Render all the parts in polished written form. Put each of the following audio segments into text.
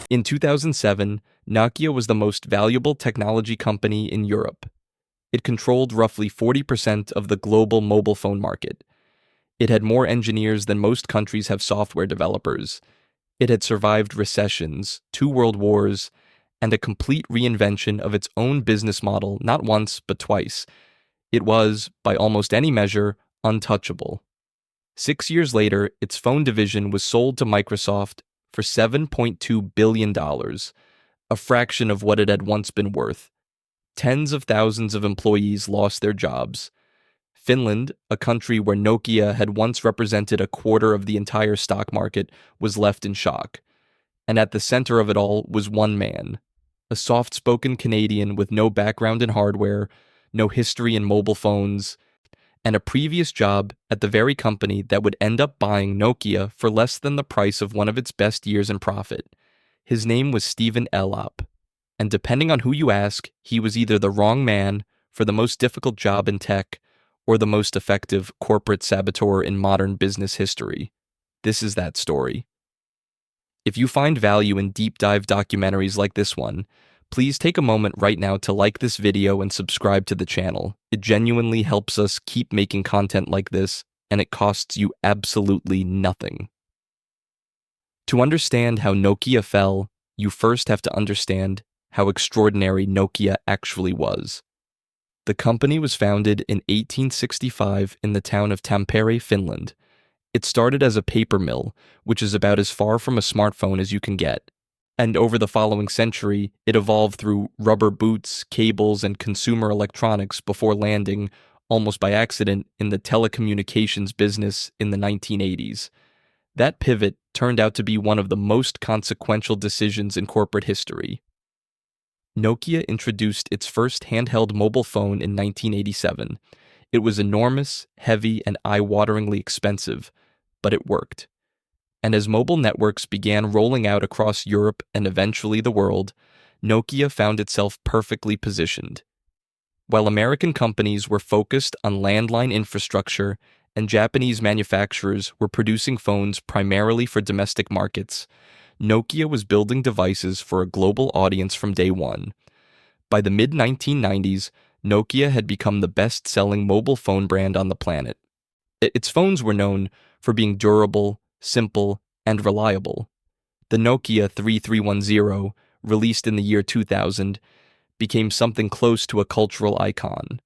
In 2007, Nokia was the most valuable technology company in Europe. It controlled roughly 40% of the global mobile phone market. It had more engineers than most countries have software developers. It had survived recessions, 2 world wars, and a complete reinvention of its own business model not once but twice. It was, by almost any measure, untouchable. 6 years later, its phone division was sold to Microsoft for $7.2 billion, a fraction of what it had once been worth. Tens of thousands of employees lost their jobs. Finland, a country where Nokia had once represented a quarter of the entire stock market, was left in shock. And at the center of it all was one man, a soft-spoken Canadian with no background in hardware, no history in mobile phones, and a previous job at the very company that would end up buying Nokia for less than the price of one of its best years in profit. His name was Stephen Elop, and depending on who you ask, he was either the wrong man for the most difficult job in tech or the most effective corporate saboteur in modern business history. This is that story. If you find value in deep dive documentaries like this one, please take a moment right now to like this video and subscribe to the channel. It genuinely helps us keep making content like this, and it costs you absolutely nothing. To understand how Nokia fell, you first have to understand how extraordinary Nokia actually was. The company was founded in 1865 in the town of Tampere, Finland. It started as a paper mill, which is about as far from a smartphone as you can get. And over the following century, it evolved through rubber boots, cables, and consumer electronics before landing, almost by accident, in the telecommunications business in the 1980s. That pivot turned out to be one of the most consequential decisions in corporate history. Nokia introduced its first handheld mobile phone in 1987. It was enormous, heavy, and eye-wateringly expensive, but it worked. And as mobile networks began rolling out across Europe and eventually the world, Nokia found itself perfectly positioned. While American companies were focused on landline infrastructure and Japanese manufacturers were producing phones primarily for domestic markets, Nokia was building devices for a global audience from day one. By the mid-1990s, Nokia had become the best-selling mobile phone brand on the planet. Its phones were known for being durable, simple, and reliable. The Nokia 3310, released in the year 2000, became something close to a cultural icon.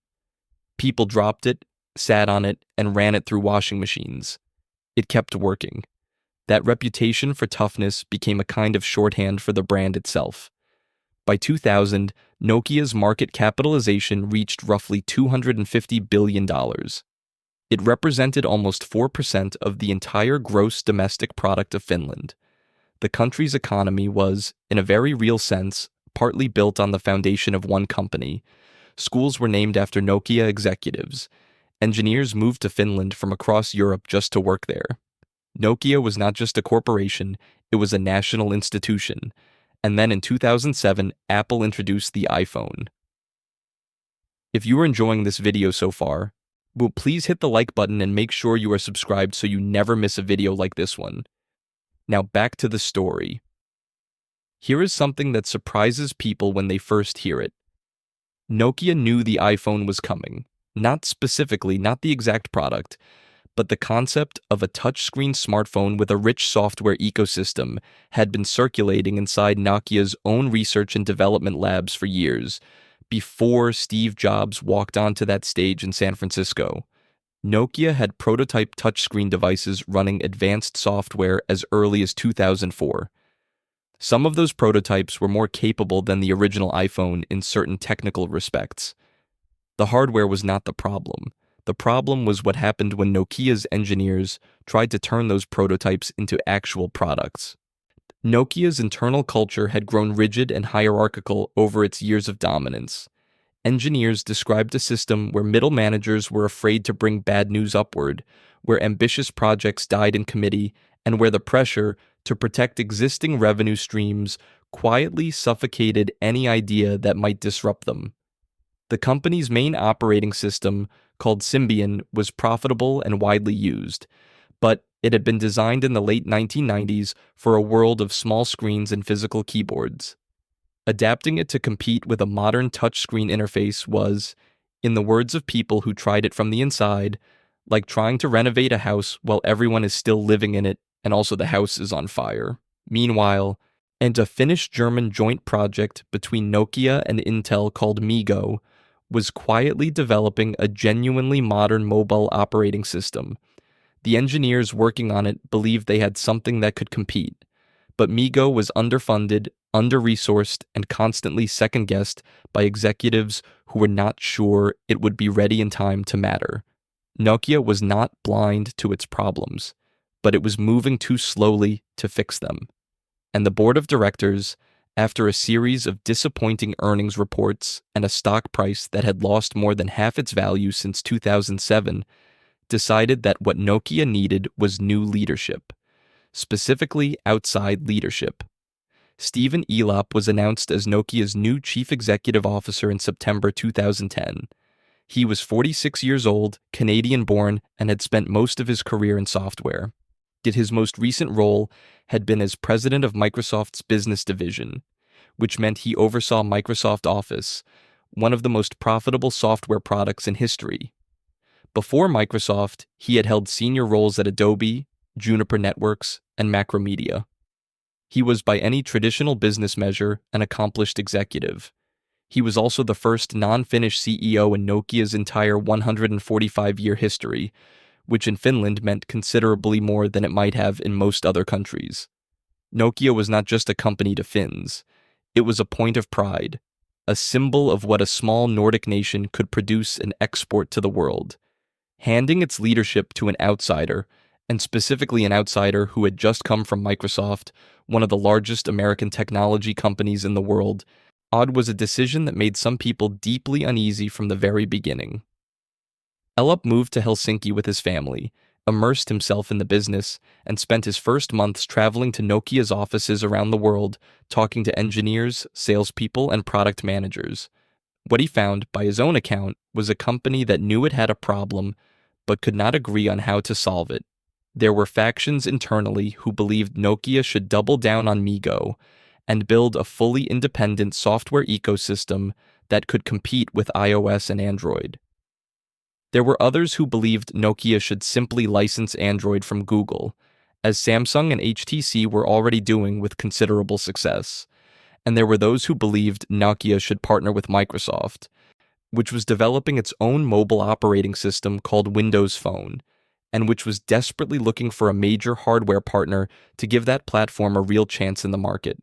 People dropped it, sat on it, and ran it through washing machines. It kept working. That reputation for toughness became a kind of shorthand for the brand itself. By 2000, Nokia's market capitalization reached roughly $250 billion. It represented almost 4% of the entire gross domestic product of Finland. The country's economy was, in a very real sense, partly built on the foundation of one company. Schools were named after Nokia executives. Engineers moved to Finland from across Europe just to work there. Nokia was not just a corporation, it was a national institution. And then in 2007, Apple introduced the iPhone. If you are enjoying this video so far, well, please hit the like button and make sure you are subscribed so you never miss a video like this one. Now back to the story. Here is something that surprises people when they first hear it. Nokia knew the iPhone was coming. Not specifically, not the exact product, but the concept of a touchscreen smartphone with a rich software ecosystem had been circulating inside Nokia's own research and development labs for years, before Steve Jobs walked onto that stage in San Francisco. Nokia had prototype touchscreen devices running advanced software as early as 2004. Some of those prototypes were more capable than the original iPhone in certain technical respects. The hardware was not the problem. The problem was what happened when Nokia's engineers tried to turn those prototypes into actual products. Nokia's internal culture had grown rigid and hierarchical over its years of dominance. Engineers described a system where middle managers were afraid to bring bad news upward, where ambitious projects died in committee, and where the pressure to protect existing revenue streams quietly suffocated any idea that might disrupt them. The company's main operating system, called Symbian, was profitable and widely used, but It had been designed in the late 1990s for a world of small screens and physical keyboards. Adapting it to compete with a modern touchscreen interface was, in the words of people who tried it from the inside, like trying to renovate a house while everyone is still living in it and also the house is on fire. Meanwhile, and a Finnish-German joint project between Nokia and Intel called MeGo was quietly developing a genuinely modern mobile operating system. The engineers working on it believed they had something that could compete, but MeGo was underfunded, under-resourced, and constantly second-guessed by executives who were not sure it would be ready in time to matter. Nokia was not blind to its problems, but it was moving too slowly to fix them. And the board of directors, after a series of disappointing earnings reports and a stock price that had lost more than half its value since 2007, decided that what Nokia needed was new leadership, specifically outside leadership. Stephen Elop was announced as Nokia's new chief executive officer in September 2010. He was 46 years old, Canadian-born, and had spent most of his career in software. His most recent role had been as president of Microsoft's business division, which meant he oversaw Microsoft Office, one of the most profitable software products in history. Before Microsoft, he had held senior roles at Adobe, Juniper Networks, and Macromedia. He was by any traditional business measure an accomplished executive. He was also the first non-Finnish CEO in Nokia's entire 145-year history, which in Finland meant considerably more than it might have in most other countries. Nokia was not just a company to Finns. It was a point of pride, a symbol of what a small Nordic nation could produce and export to the world. Handing its leadership to an outsider, and specifically an outsider who had just come from Microsoft, one of the largest American technology companies in the world, was a decision that made some people deeply uneasy from the very beginning. Elop moved to Helsinki with his family, immersed himself in the business, and spent his first months traveling to Nokia's offices around the world, talking to engineers, salespeople, and product managers. What he found, by his own account, was a company that knew it had a problem, but could not agree on how to solve it. There were factions internally who believed Nokia should double down on MeGo and build a fully independent software ecosystem that could compete with iOS and Android. There were others who believed Nokia should simply license Android from Google, as Samsung and HTC were already doing with considerable success. And there were those who believed Nokia should partner with Microsoft, which was developing its own mobile operating system called Windows Phone, and which was desperately looking for a major hardware partner to give that platform a real chance in the market.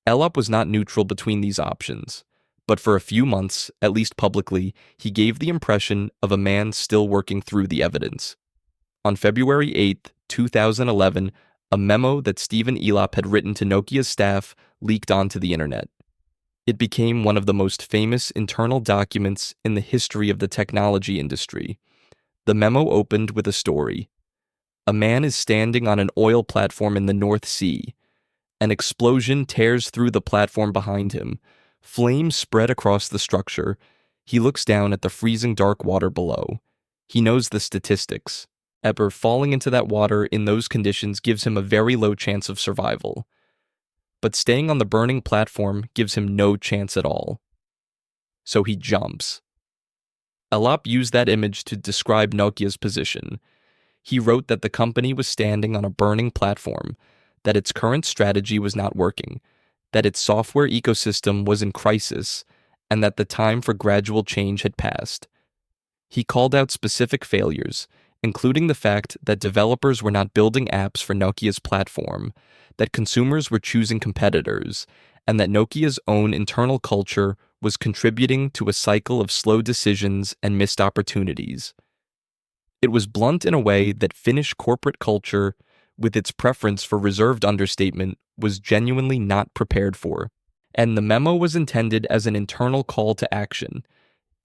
Elop was not neutral between these options, but for a few months, at least publicly, he gave the impression of a man still working through the evidence. On February 8, 2011, a memo that Stephen Elop had written to Nokia's staff leaked onto the internet. It became one of the most famous internal documents in the history of the technology industry. The memo opened with a story. A man is standing on an oil platform in the North Sea. An explosion tears through the platform behind him. Flames spread across the structure. He looks down at the freezing dark water below. He knows the statistics. Ever falling into that water in those conditions gives him a very low chance of survival. But staying on the burning platform gives him no chance at all. So he jumps. Elop used that image to describe Nokia's position. He wrote that the company was standing on a burning platform, that its current strategy was not working, that its software ecosystem was in crisis, and that the time for gradual change had passed. He called out specific failures, including the fact that developers were not building apps for Nokia's platform, that consumers were choosing competitors, and that Nokia's own internal culture was contributing to a cycle of slow decisions and missed opportunities. It was blunt in a way that Finnish corporate culture, with its preference for reserved understatement, was genuinely not prepared for, and the memo was intended as an internal call to action.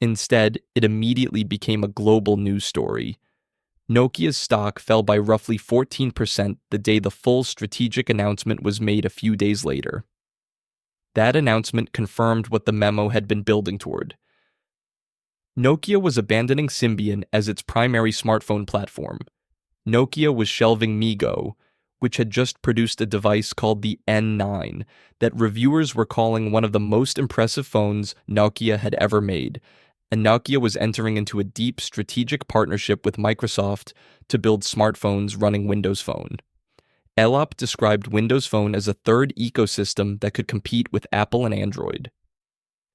Instead, it immediately became a global news story. Nokia's stock fell by roughly 14% the day the full strategic announcement was made a few days later. That announcement confirmed what the memo had been building toward. Nokia was abandoning Symbian as its primary smartphone platform. Nokia was shelving MeGo, which had just produced a device called the N9 that reviewers were calling one of the most impressive phones Nokia had ever made, and Nokia was entering into a deep strategic partnership with Microsoft to build smartphones running Windows Phone. Elop described Windows Phone as a third ecosystem that could compete with Apple and Android.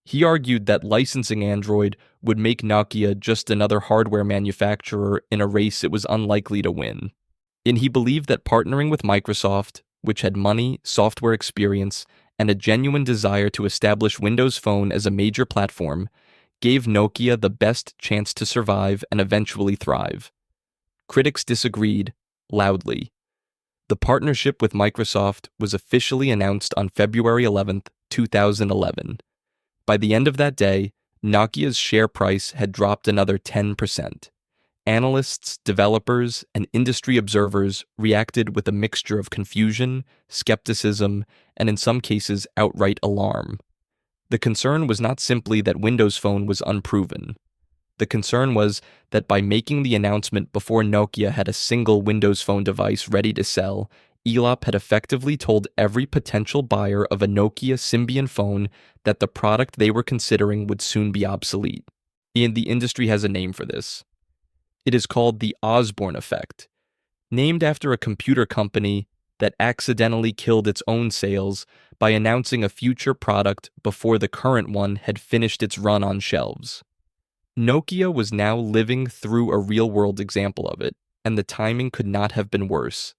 He argued that licensing Android would make Nokia just another hardware manufacturer in a race it was unlikely to win. And he believed that partnering with Microsoft, which had money, software experience, and a genuine desire to establish Windows Phone as a major platform, gave Nokia the best chance to survive and eventually thrive. Critics disagreed loudly. The partnership with Microsoft was officially announced on February 11, 2011. By the end of that day, Nokia's share price had dropped another 10%. Analysts, developers, and industry observers reacted with a mixture of confusion, skepticism, and in some cases outright alarm. The concern was not simply that Windows Phone was unproven. The concern was that by making the announcement before Nokia had a single Windows Phone device ready to sell, Elop had effectively told every potential buyer of a Nokia Symbian phone that the product they were considering would soon be obsolete. And the industry has a name for this. It is called the Osborne effect, named after a computer company that accidentally killed its own sales by announcing a future product before the current one had finished its run on shelves. Nokia was now living through a real-world example of it, and the timing could not have been worse.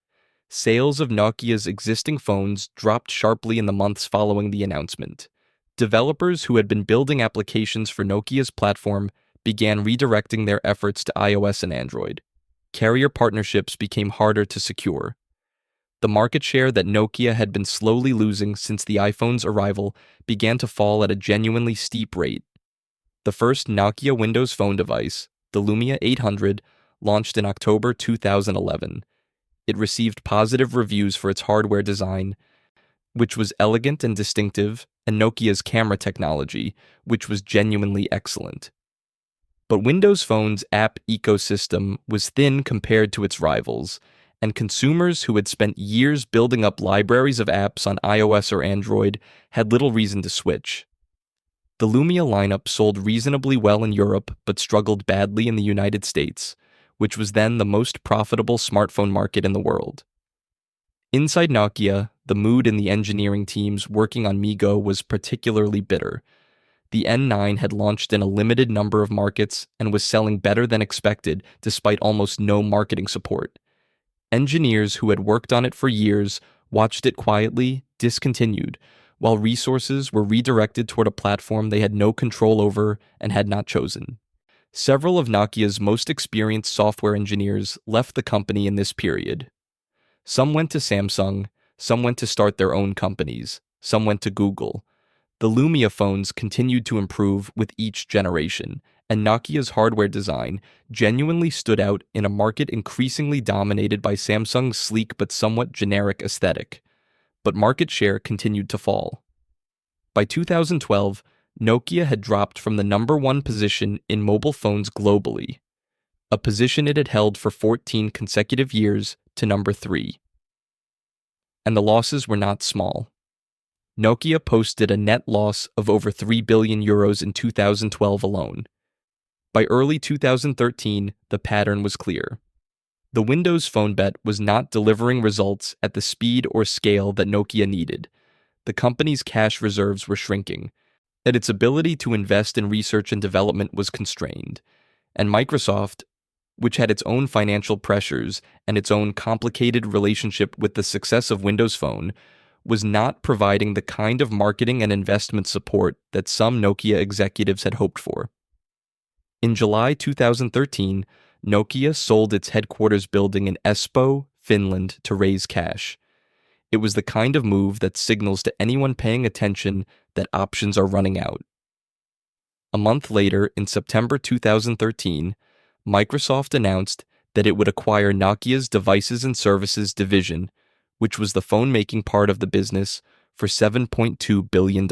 Sales of Nokia's existing phones dropped sharply in the months following the announcement. Developers who had been building applications for Nokia's platform began redirecting their efforts to iOS and Android. Carrier partnerships became harder to secure. The market share that Nokia had been slowly losing since the iPhone's arrival began to fall at a genuinely steep rate. The first Nokia Windows Phone device, the Lumia 800, launched in October 2011. It received positive reviews for its hardware design, which was elegant and distinctive, and Nokia's camera technology, which was genuinely excellent. But Windows Phone's app ecosystem was thin compared to its rivals, and consumers who had spent years building up libraries of apps on iOS or Android had little reason to switch. The Lumia lineup sold reasonably well in Europe but struggled badly in the United States, which was then the most profitable smartphone market in the world. Inside Nokia, the mood in the engineering teams working on MeGo was particularly bitter. The N9 had launched in a limited number of markets and was selling better than expected despite almost no marketing support. Engineers who had worked on it for years watched it quietly, discontinued, while resources were redirected toward a platform they had no control over and had not chosen. Several of Nokia's most experienced software engineers left the company in this period. Some went to Samsung, some went to start their own companies, some went to Google. The Lumia phones continued to improve with each generation, and Nokia's hardware design genuinely stood out in a market increasingly dominated by Samsung's sleek but somewhat generic aesthetic. But market share continued to fall. By 2012, Nokia had dropped from the #1 position in mobile phones globally, a position it had held for 14 consecutive years, to #3. And the losses were not small. Nokia posted a net loss of over €3 billion in 2012 alone. By early 2013, the pattern was clear. The Windows Phone bet was not delivering results at the speed or scale that Nokia needed. The company's cash reserves were shrinking, and its ability to invest in research and development was constrained. And Microsoft, which had its own financial pressures and its own complicated relationship with the success of Windows Phone, was not providing the kind of marketing and investment support that some Nokia executives had hoped for. In July 2013, Nokia sold its headquarters building in Espoo, Finland, to raise cash. It was the kind of move that signals to anyone paying attention that options are running out. A month later, in September 2013, Microsoft announced that it would acquire Nokia's Devices and Services division, which was the phone-making part of the business, for $7.2 billion.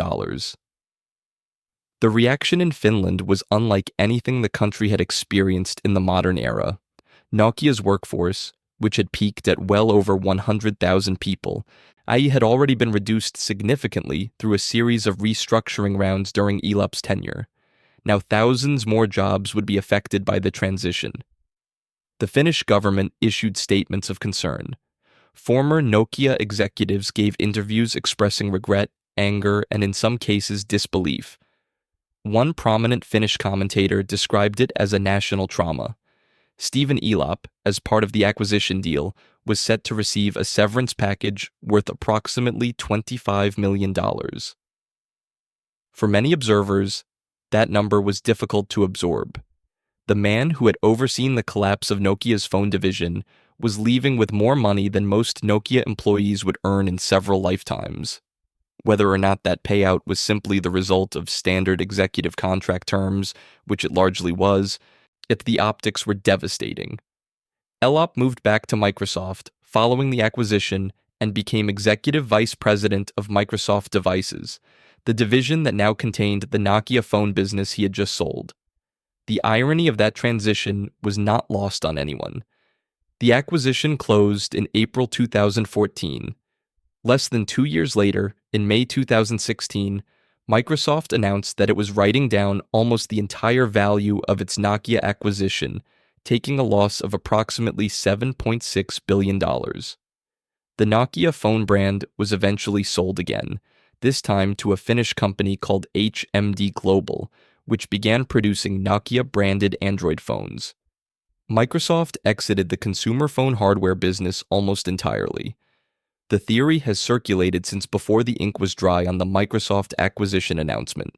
The reaction in Finland was unlike anything the country had experienced in the modern era. Nokia's workforce, which had peaked at well over 100,000 people, i.e. had already been reduced significantly through a series of restructuring rounds during Elop's tenure. Now thousands more jobs would be affected by the transition. The Finnish government issued statements of concern. Former Nokia executives gave interviews expressing regret, anger, and in some cases disbelief. One prominent Finnish commentator described it as a national trauma. Stephen Elop, as part of the acquisition deal, was set to receive a severance package worth approximately $25 million. For many observers, that number was difficult to absorb. The man who had overseen the collapse of Nokia's phone division was leaving with more money than most Nokia employees would earn in several lifetimes. Whether or not that payout was simply the result of standard executive contract terms, which it largely was, the optics were devastating. Elop moved back to Microsoft following the acquisition and became executive vice president of Microsoft Devices, the division that now contained the Nokia phone business he had just sold. The irony of that transition was not lost on anyone. The acquisition closed in April 2014. Less than 2 years later, in May 2016, Microsoft announced that it was writing down almost the entire value of its Nokia acquisition, taking a loss of approximately $7.6 billion. The Nokia phone brand was eventually sold again, this time to a Finnish company called HMD Global, which began producing Nokia-branded Android phones. Microsoft exited the consumer phone hardware business almost entirely. The theory has circulated since before the ink was dry on the Microsoft acquisition announcement.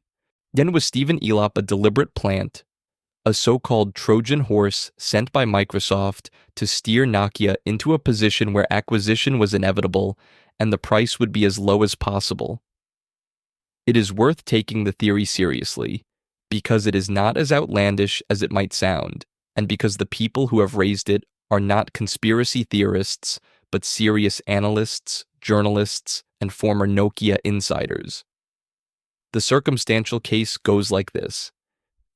Then was Stephen Elop a deliberate plant, a so-called Trojan horse sent by Microsoft to steer Nokia into a position where acquisition was inevitable and the price would be as low as possible? It is worth taking the theory seriously, because it is not as outlandish as it might sound, and because the people who have raised it are not conspiracy theorists, but serious analysts, journalists, and former Nokia insiders. The circumstantial case goes like this.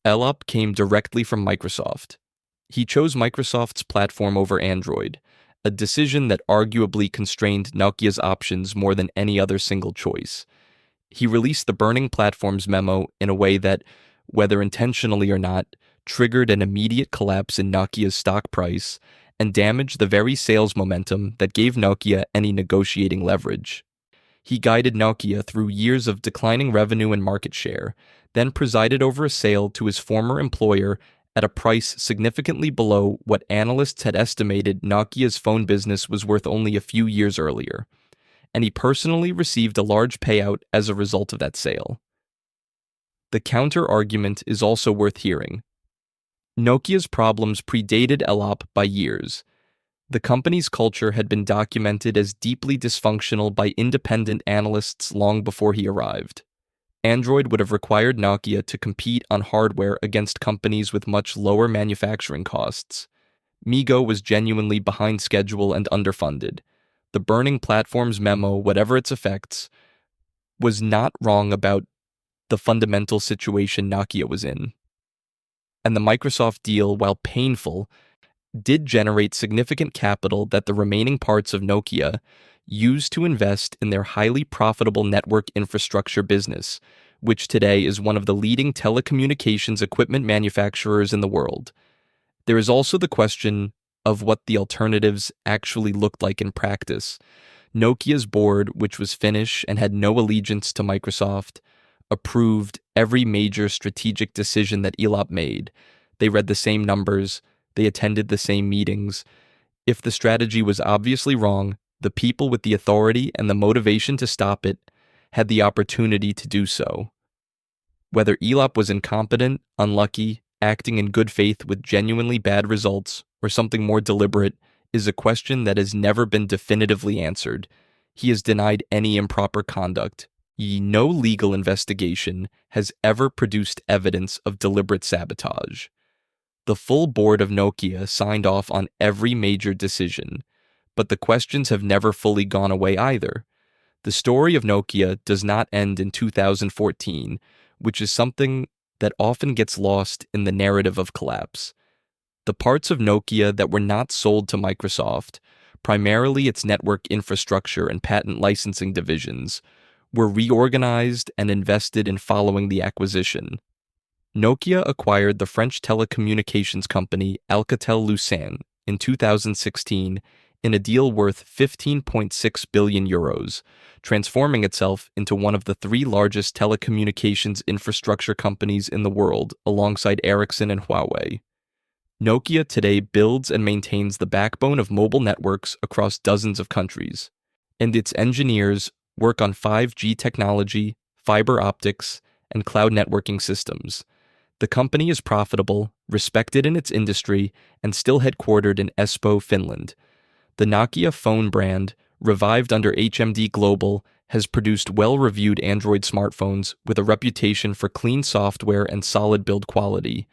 Elop came directly from Microsoft. He chose Microsoft's platform over Android, a decision that arguably constrained Nokia's options more than any other single choice. He released the Burning Platforms memo in a way that, whether intentionally or not, triggered an immediate collapse in Nokia's stock price and damaged the very sales momentum that gave Nokia any negotiating leverage. He guided Nokia through years of declining revenue and market share, then presided over a sale to his former employer at a price significantly below what analysts had estimated Nokia's phone business was worth only a few years earlier, and he personally received a large payout as a result of that sale. The counter-argument is also worth hearing. Nokia's problems predated Elop by years. The company's culture had been documented as deeply dysfunctional by independent analysts long before he arrived. Android would have required Nokia to compete on hardware against companies with much lower manufacturing costs. MeeGo was genuinely behind schedule and underfunded. The Burning Platforms memo, whatever its effects, was not wrong about the fundamental situation Nokia was in. And the Microsoft deal, while painful, did generate significant capital that the remaining parts of Nokia used to invest in their highly profitable network infrastructure business, which today is one of the leading telecommunications equipment manufacturers in the world. There is also the question of what the alternatives actually looked like in practice. Nokia's board, which was Finnish and had no allegiance to Microsoft, approved every major strategic decision that Elop made. They read the same numbers, they attended the same meetings. If the strategy was obviously wrong, the people with the authority and the motivation to stop it had the opportunity to do so. Whether Elop was incompetent, unlucky, acting in good faith with genuinely bad results, or something more deliberate, is a question that has never been definitively answered. He has denied any improper conduct. No legal investigation has ever produced evidence of deliberate sabotage. The full board of Nokia signed off on every major decision, but the questions have never fully gone away either. The story of Nokia does not end in 2014, which is something that often gets lost in the narrative of collapse. The parts of Nokia that were not sold to Microsoft, primarily its network infrastructure and patent licensing divisions, were reorganized and invested in following the acquisition. Nokia acquired the French telecommunications company Alcatel-Lucent in 2016 in a deal worth 15.6 billion euros, transforming itself into one of the three largest telecommunications infrastructure companies in the world alongside Ericsson and Huawei. Nokia today builds and maintains the backbone of mobile networks across dozens of countries, and its engineers work on 5G technology, fiber optics, and cloud networking systems. The company is profitable, respected in its industry, and still headquartered in Espoo, Finland. The Nokia phone brand, revived under HMD Global, has produced well-reviewed Android smartphones with a reputation for clean software and solid build quality.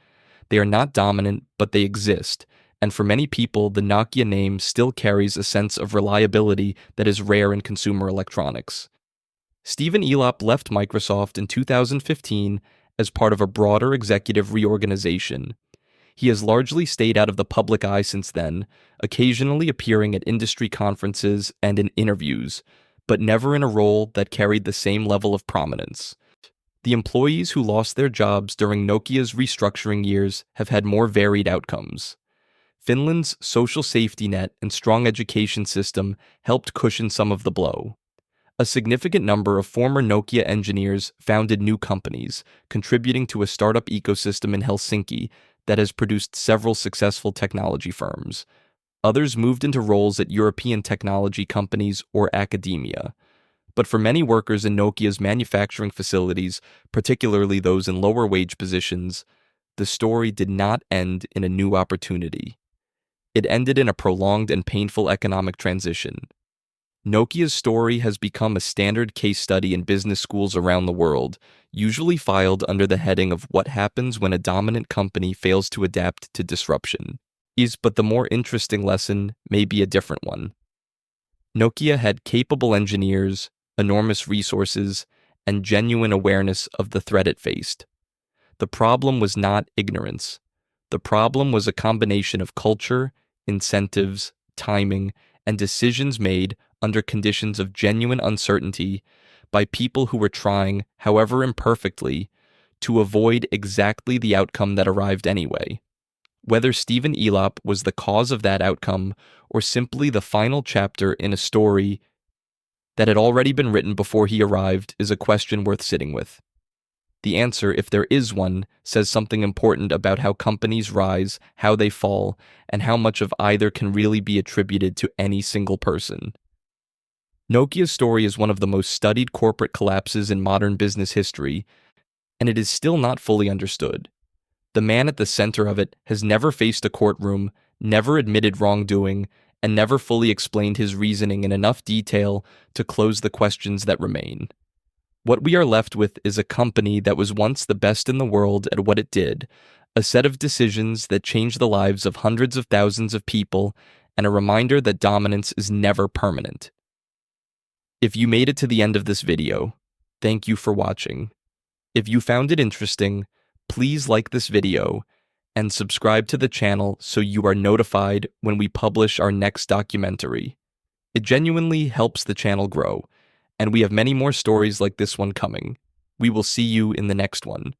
They are not dominant, but they exist, and for many people, the Nokia name still carries a sense of reliability that is rare in consumer electronics. Stephen Elop left Microsoft in 2015 as part of a broader executive reorganization. He has largely stayed out of the public eye since then, occasionally appearing at industry conferences and in interviews, but never in a role that carried the same level of prominence. The employees who lost their jobs during Nokia's restructuring years have had more varied outcomes. Finland's social safety net and strong education system helped cushion some of the blow. A significant number of former Nokia engineers founded new companies, contributing to a startup ecosystem in Helsinki that has produced several successful technology firms. Others moved into roles at European technology companies or academia. But for many workers in Nokia's manufacturing facilities, particularly those in lower wage positions, the story did not end in a new opportunity. It ended in a prolonged and painful economic transition. Nokia's story has become a standard case study in business schools around the world, usually filed under the heading of what happens when a dominant company fails to adapt to disruption. But the more interesting lesson may be a different one. Nokia had capable engineers, enormous resources, and genuine awareness of the threat it faced. The problem was not ignorance. The problem was a combination of culture, incentives, timing, and decisions made under conditions of genuine uncertainty by people who were trying, however imperfectly, to avoid exactly the outcome that arrived anyway. Whether Stephen Elop was the cause of that outcome or simply the final chapter in a story that had already been written before he arrived is a question worth sitting with. The answer, if there is one, says something important about how companies rise, how they fall, and how much of either can really be attributed to any single person. Nokia's story is one of the most studied corporate collapses in modern business history, and it is still not fully understood. The man at the center of it has never faced a courtroom, never admitted wrongdoing, and never fully explained his reasoning in enough detail to close the questions that remain. What we are left with is a company that was once the best in the world at what it did, a set of decisions that changed the lives of hundreds of thousands of people, and a reminder that dominance is never permanent. If you made it to the end of this video, thank you for watching. If you found it interesting, please like this video and subscribe to the channel so you are notified when we publish our next documentary. It genuinely helps the channel grow, and we have many more stories like this one coming. We will see you in the next one.